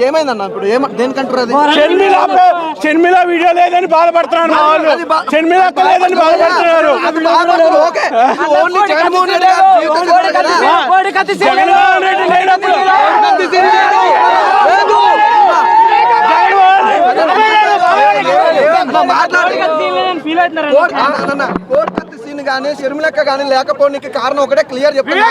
ఏమైందన్న ఇప్పుడు దేనికంటారు? అది షర్మిల వీడియో లేదని బాధపడుతున్నారు వాళ్ళు. షర్మిల లేదని బాధపడుతున్నారు. జగన్మోహన్ రెడ్డి లేనప్పుడు కోర్టు సీన్ గానీ షర్మిలక్క గానీ లేకపోవడానికి కారణం ఒకటే క్లియర్ చెప్తాను.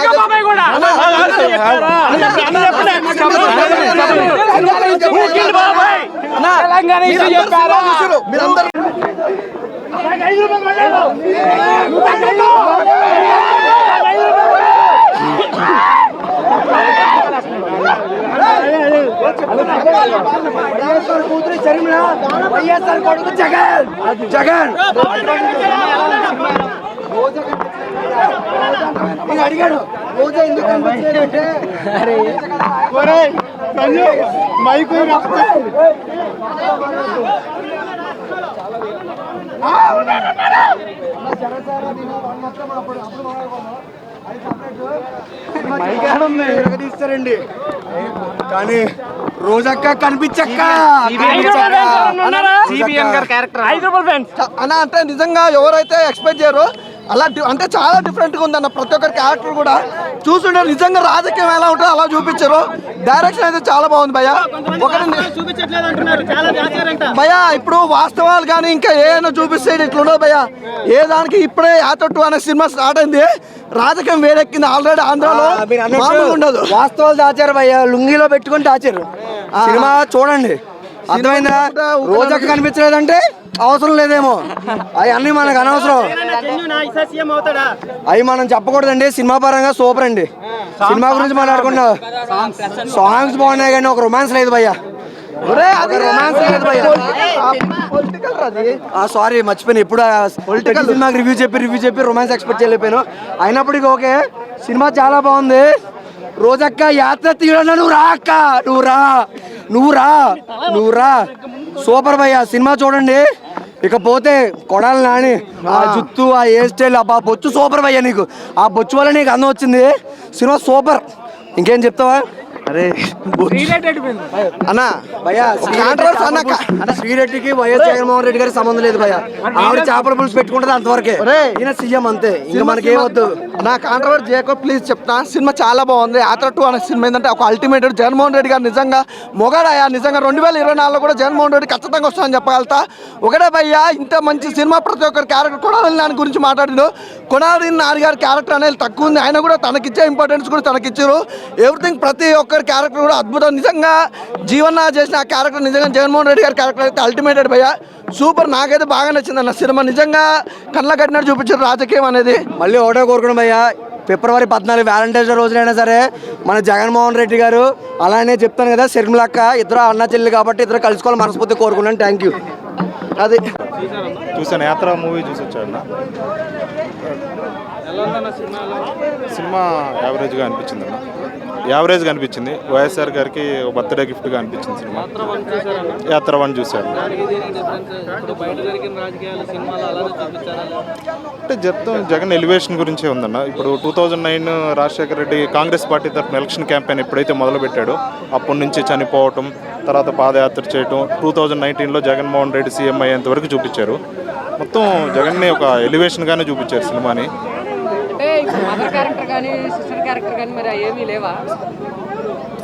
కూతురు షర్మిల, వైఎస్ఆర్ కొడుకు జగన్. జగన్ అడిగాడు రోజా ఎందుకు కనిపించలేదంటే మైకు తీస్తారండి. కానీ రోజక్క కనిపించక్క అన్న అంటే నిజంగా ఎవరైతే ఎక్స్పెక్ట్ చేయరో అలా అంటే చాలా డిఫరెంట్ గా ఉందన్న. ప్రతి ఒక్కరి క్యారెక్టర్ కూడా చూస్తుంటే నిజంగా రాజకీయం ఎలా ఉంటుందో అలా చూపించారు. డైరెక్షన్ అయితే చాలా బాగుంది భయ్యా. భయ్యా ఇప్పుడు వాస్తవాలు కానీ ఇంకా ఏమైనా చూపిస్తే ఇట్లుండదు భయ్యా. ఏ దానికి ఇప్పుడే యాతట్టు అనే సినిమా స్టార్ట్ అయింది, రాజకీయం వేడెక్కింది ఆల్రెడీ ఆంధ్రాలో. ఉండదు వాస్తవాలు దాచారు భయ్యా, లుంగిలో పెట్టుకుని దాచారు. సినిమా చూడండి, అర్థమైందా? రోజక్క కనిపించలేదంటే అవసరం లేదేమో, అవన్నీ మనకు అనవసరం. అవి మనం చెప్పకూడదండి. సినిమా పరంగా సూపర్ అండి. సినిమా గురించి మాట్లాడుకున్నా, సాంగ్స్ బాగున్నాయి కానీ ఒక రొమాన్స్ లేదు భయ్యా. సారీ మర్చిపోయాను. ఎప్పుడు పొలిటికల్ సినిమాకి రివ్యూ చెప్పి రొమాన్స్ ఎక్స్పెక్ట్ చేయలేకపోయాను. అయినప్పటికీ ఓకే, సినిమా చాలా బాగుంది. రోజక్క యాత్ర తీయడం నువ్వు రా అక్క, నువ్వు రా సూపర్ భయ్యా. సినిమా చూడండి. ఇకపోతే కొడాలి నాని ఆ జుత్తు, ఆ హెయిర్ స్టైల్, ఆ బొచ్చు సూపర్ భయ్యా. నీకు ఆ బొచ్చు వల్ల నీకు అందం వచ్చింది. Cinema super. ఇంకేం చెప్తావా? అరే అన్నా భయ్యా, శ్రీరెడ్డికి వైఎస్ జగన్మోహన్ రెడ్డి గారికి సంబంధం లేదు భయ్యా. ఆవిడ చేపల పులుసు పెట్టుకుంటుంది అంతవరకే. ఈయన సీఎం అంతే, ఇంకా మనకేం వద్దు. నా కాంట్రవర్సీ చేయకో ప్లీజ్ చెప్తా. సినిమా చాలా బాగుంది. యాత్ర 2 అనే సినిమా ఏంటంటే ఒక అల్టిమేట్. జగన్మోహన్ రెడ్డి గారు నిజంగా మొగాడయ్యా. నిజంగా 2024లో కూడా జగన్మోహన్ రెడ్డి ఖచ్చితంగా వస్తానని చెప్పగలుగుతా. ఒకటే భయ్యా, ఇంత మంచి సినిమా ప్రతి ఒక్కరి క్యారెక్టర్ కొడాలి నాని గురించి మాట్లాడిను. కొడాలి నాని గారి క్యారెక్టర్ అనేది తక్కువ ఉంది. ఆయన కూడా తనకిచ్చే ఇంపార్టెన్స్ కూడా తనకిచ్చారు. ఎవ్రీథింగ్ ప్రతి ఒక్కరి క్యారెక్టర్ కూడా అద్భుతం. నిజంగా జీవన చేసిన ఆ క్యారెక్టర్ నిజంగా జగన్మోహన్ రెడ్డి గారి క్యారెక్టర్ అయితే అల్టిమేటెడ్ భయ్యా. సూపర్. నాకైతే బాగా నచ్చింది అన్న సినిమా. నిజంగా కళ్ళ కట్టినట్టు చూపించారు రాజకీయం అనేది. మళ్ళీ ఒకటే కోరుకున్నాం భయ్యా, ఫిబ్రవరి 14 వ్యాలంటైన్స్ డే రోజునైనా సరే మన జగన్మోహన్ రెడ్డి గారు, అలానే చెప్తాను కదా షర్మిలక్క, ఇద్దరు అన్న చెల్లి కాబట్టి ఇద్దరు కలుసుకోవాలి మనస్ఫూర్తి కోరుకున్నాను. Thank you. అది చూసాను, యాత్ర మూవీ చూసి వచ్చాను. సినిమా యావరేజ్గా అనిపించింది అన్న. యావరేజ్గా అనిపించింది. వైఎస్ఆర్ గారికి బర్త్డే గిఫ్ట్గా అనిపించింది సినిమా. యాత్ర 1 చూశాను. అంటే జగన్ ఎలివేషన్ గురించే ఉందన్న. ఇప్పుడు 2009 రాజశేఖర రెడ్డి కాంగ్రెస్ పార్టీ తరఫున ఎలక్షన్ క్యాంపెయిన్ ఎప్పుడైతే మొదలుపెట్టాడో అప్పటి నుంచి చనిపోవటం, తర్వాత పాదయాత్ర చేయటం, 2019లో జగన్మోహన్ రెడ్డి సీఎం అయ్యేంత వరకు చూపించారు. మొత్తం జగన్ని ఒక ఎలివేషన్గానే చూపించారు సినిమాని.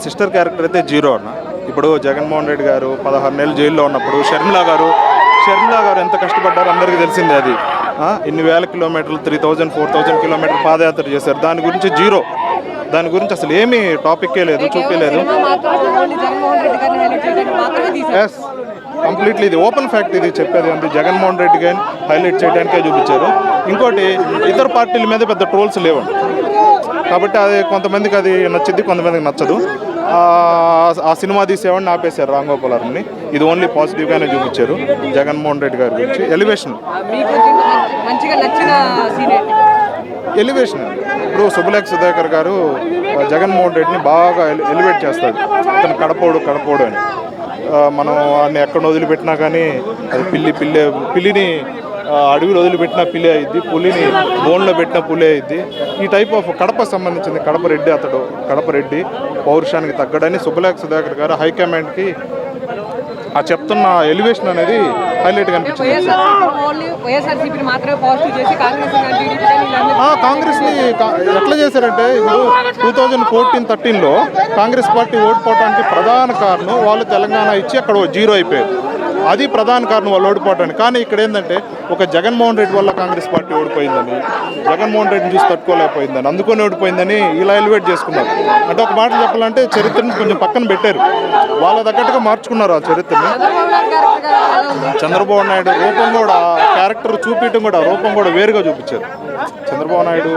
సిస్టర్ క్యారెక్టర్ అయితే జీరో అన్న. ఇప్పుడు జగన్మోహన్ రెడ్డి గారు 16 నెలలు జైల్లో ఉన్నప్పుడు షర్మిల గారు ఎంత కష్టపడ్డారో అందరికీ తెలిసిందే. అది ఇన్ని వేల కిలోమీటర్లు 3000, 4000 కిలోమీటర్లు పాదయాత్ర చేశారు. దాని గురించి జీరో. దాని గురించి అసలు ఏమీ టాపిక్కే లేదు, చూపించలేదు. ఎస్, కంప్లీట్లీ ఇది ఓపెన్ ఫ్యాక్ట్. ఇది చెప్పేది అంతే. జగన్మోహన్ రెడ్డి గారిని హైలైట్ చేయడానికే చూపించారు. ఇంకోటి, ఇతర పార్టీల మీద పెద్ద ట్రోల్స్ లేవు కాబట్టి అది కొంతమందికి అది నచ్చింది, కొంతమందికి నచ్చదు. ఆ సినిమా తీసేవాడిని ఆపేశారు రాంగోపాల్ని. ఇది ఓన్లీ పాజిటివ్గానే చూపించారు జగన్మోహన్ రెడ్డి గారి గురించి. ఎలివేషన్ ఇప్పుడు సుబ్బలేఖ సుధాకర్ గారు జగన్మోహన్ రెడ్డిని బాగా ఎలివేట్ చేస్తాడు. అతను కడపోడు అని. మనం వాడిని ఎక్కడ వదిలిపెట్టినా కానీ అది పిల్లిని అడవిలో వదిలిపెట్టిన పిల్లి అయింది, పులిని బోన్లో పెట్టిన పులి అయింది. ఈ టైప్ ఆఫ్ కడప సంబంధించింది. కడప రెడ్డి అతడు, కడప రెడ్డి పౌరుషానికి తగ్గడని సుబ్బలేఖ సుధాకర్ గారు హైకమాండ్కి ఆ చెప్తున్న ఎలివేషన్ అనేది హైలైట్ కనిపించింది. కాంగ్రెస్ని ఎట్లా చేశారంటే ఇప్పుడు 2014-13లో కాంగ్రెస్ పార్టీ ఓడిపోవడానికి ప్రధాన కారణం వాళ్ళు తెలంగాణ ఇచ్చి అక్కడ జీరో అయిపోయారు. అది ప్రధాన కారణం వాళ్ళు ఓడిపోవడానికి. కానీ ఇక్కడ ఏంటంటే ఒక జగన్మోహన్ రెడ్డి వల్ల కాంగ్రెస్ పార్టీ ఓడిపోయిందని, జగన్మోహన్ రెడ్డిని చూసి తట్టుకోలేకపోయిందని, అందుకొని ఓడిపోయిందని ఇలా ఎలివేట్ చేసుకున్నారు. అంటే ఒక మాట చెప్పాలంటే చరిత్రని కొంచెం పక్కన పెట్టారు, వాళ్ళ తగ్గట్టుగా మార్చుకున్నారు ఆ చరిత్రని. చంద్రబాబు నాయుడు రూపం కూడా, క్యారెక్టర్ చూపించడం కూడా, రూపం కూడా వేరుగా చూపించారు. చంద్రబాబు నాయుడు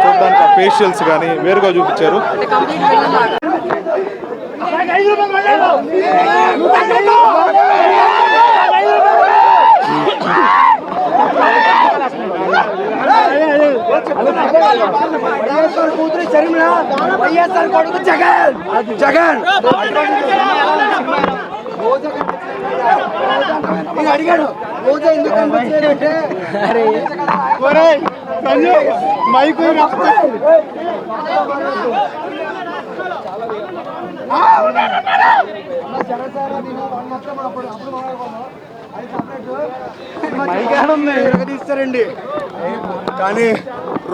చూడడానికి ఆ ఫేషియల్స్ కానీ వేరుగా చూపించారు. జగన్ అడిగాడు రోజా ఎందుకు కనిపించాడంటే తీస్తారండి. కానీ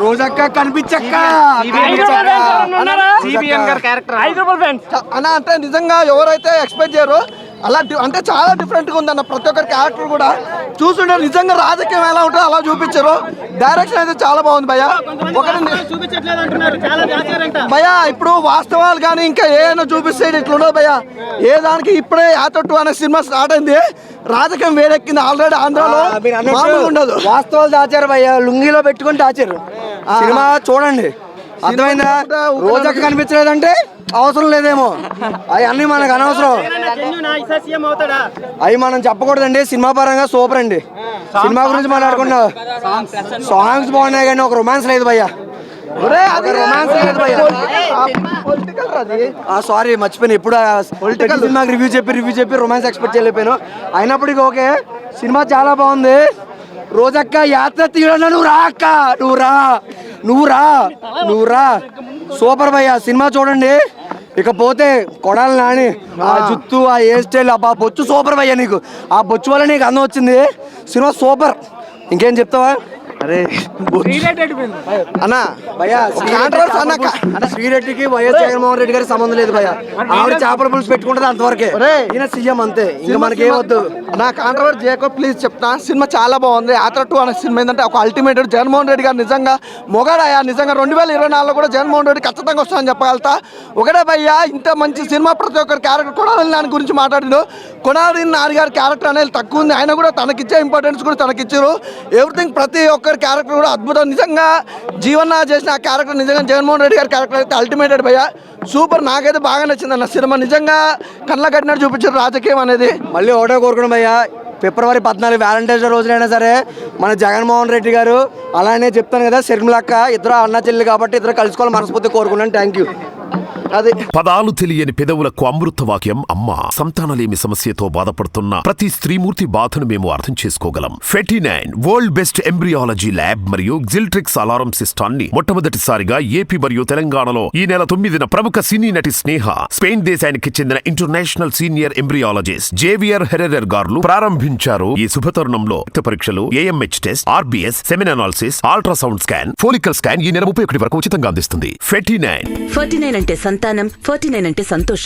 రోజక్క కనిపించక్క అన్న అంటే నిజంగా ఎవరైతే ఎక్స్పెక్ట్ చేయరో అలా అంటే చాలా డిఫరెంట్గా ఉందన్న. ప్రతి ఒక్కరి క్యారెక్టర్ కూడా చూస్తుంటే నిజంగా రాజకీయం ఎలా ఉంటుందో అలా చూపించారు. డైరెక్షన్ అయితే చాలా బాగుంది భయ్యా. భయ్యా ఇప్పుడు వాస్తవాలు కానీ ఇంకా ఏమైనా చూపిస్తే ఇట్లుండదు భయ్యా. ఏ దానికి ఇప్పుడే యాత్ర అనే సినిమా స్టార్ట్ అయింది, రాజకీయం వేడెక్కింది ఆల్రెడీ ఆంధ్రాలో. మామూలుగా ఉండదు. వాస్తవాలు దాచారు భయ్యా, లుంగిలో పెట్టుకొని దాచారు. సినిమా చూడండి, అర్థమైందా? రోజక్క కనిపించలేదంటే అవసరం లేదేమో, అవి అన్నీ మనకు అనవసరం, అవి మనం చెప్పకూడదండి. సినిమా పరంగా సూపర్ అండి. సినిమా గురించి మాట్లాడుకున్నా, సాంగ్స్ బాగున్నాయి కానీ ఒక రొమాన్స్ లేదు భయ్యా. రొమాన్స్ లేదు భయ్యా. సారీ మర్చిపోయాను. ఎప్పుడు సినిమాకి రివ్యూ చెప్పి రొమాన్స్ ఎక్స్పెక్ట్ చేయలేకపోయాను. అయినప్పటికీ ఓకే, సినిమా చాలా బాగుంది. రోజక్క యాత్ర తీయడం నువ్వు రా అక్క, నువ్వు రా సూపర్ భయ్యా. సినిమా చూడండి. ఇకపోతే కొడాలి నాని ఆ జుత్తు, ఆ హెయిర్ స్టైల్, ఆ బొచ్చు సూపర్ భయ్యా. నీకు ఆ బొచ్చు వల్ల నీకు అందం వచ్చింది. Cinema super. ఇంకేం చెప్తావా? అరే అన్నా భయ్యా, శ్రీరెడ్డికి వైఎస్ జగన్మోహన్ రెడ్డి గారికి సంబంధం లేదు భయ్యా. ఆవిడ చేపల పులుసు పెట్టుకుంటుంది అంతవరకే, ఈయన సీఎం అంతే, ఇంకా మనకి ఏమొద్దు. నా కాంట్రవర్సీ జేకో ప్లీజ్ చెప్తా. సినిమా చాలా బాగుంది. యాత్ర 2 అనే సినిమా ఏంటంటే ఒక అల్టిమేట్. జగన్మోహన్ రెడ్డి గారు నిజంగా మొగాడయ్యా. నిజంగా 2024లో కూడా జగన్మోహన్ రెడ్డి ఖచ్చితంగా వస్తామని చెప్పగలుగుతా. ఒకటే భయ్యా, ఇంత మంచి సినిమా ప్రతి ఒక్కరి క్యారెక్టర్. కొడాలి నాని గురించి మాట్లాడిండు. కొడాలి నాని గారి క్యారెక్టర్ అనేది తక్కువ ఉంది, ఆయన కూడా తనకిచ్చే ఇంపార్టెన్స్ కూడా తనకిచ్చారు. ఎవ్రీథింగ్ ప్రతి ఒక్కరి క్యారెక్టర్ కూడా అద్భుతం. నిజంగా జీవన చేసిన ఆ క్యారెక్టర్ నిజంగా జగన్మోహన్ రెడ్డి గారి క్యారెక్టర్ అయితే అల్టిమేటెడ్ భయ్యా. సూపర్. నాకైతే బాగా నచ్చింది అన్న సినిమా. నిజంగా కళ్ళ కట్టినట్టు చూపించారు రాజకీయం అనేది. మళ్ళీ ఒకటే కోరుకున్నాం భయ్యా, ఫిబ్రవరి 14 వ్యాలంటైన్స్ డే రోజునైనా సరే మన జగన్మోహన్ రెడ్డి గారు, అలానే చెప్తాను కదా షర్మిలక్క, ఇద్దరు అన్న చెల్లి కాబట్టి ఇద్దరు కలుసుకోవాలి మనస్ఫూర్తి కోరుకున్నాను. Thank you. అది పదాలు తెలియని పెదవులకు అమృత వాక్యం అమ్మ. సంతానలేమి సమస్యతో బాధపడుతున్న ప్రతి స్త్రీమూర్తి బాధను మేము అర్థం చేసుకోగలం. ఫెటినైన్ వరల్డ్ బెస్ట్ ఎంబ్రియాలజీ ల్యాబ్ మరియు జిల్ట్రిక్స్ అలారం సిస్టాన్ని మొట్టమొదటిసారిగా ఏపీ మరియు తెలంగాణలో ఈ నెల 9న ప్రముఖ సినీ నటి స్నేహ, స్పెయిన్ దేశానికి చెందిన international senior embryologist Javier Herrera గారు ప్రారంభించారు. ఈ శుభతరుణంలో రక్త పరీక్షలు, AMH test, RBS, సెమిన్ analysis, ultrasound scan, follicle scan ఈ నెల 31 వరకు ఉచితంగా అందిస్తుంది. ఫెటినైన్ అంటే సంతానం, 49 అంటే సంతోషం.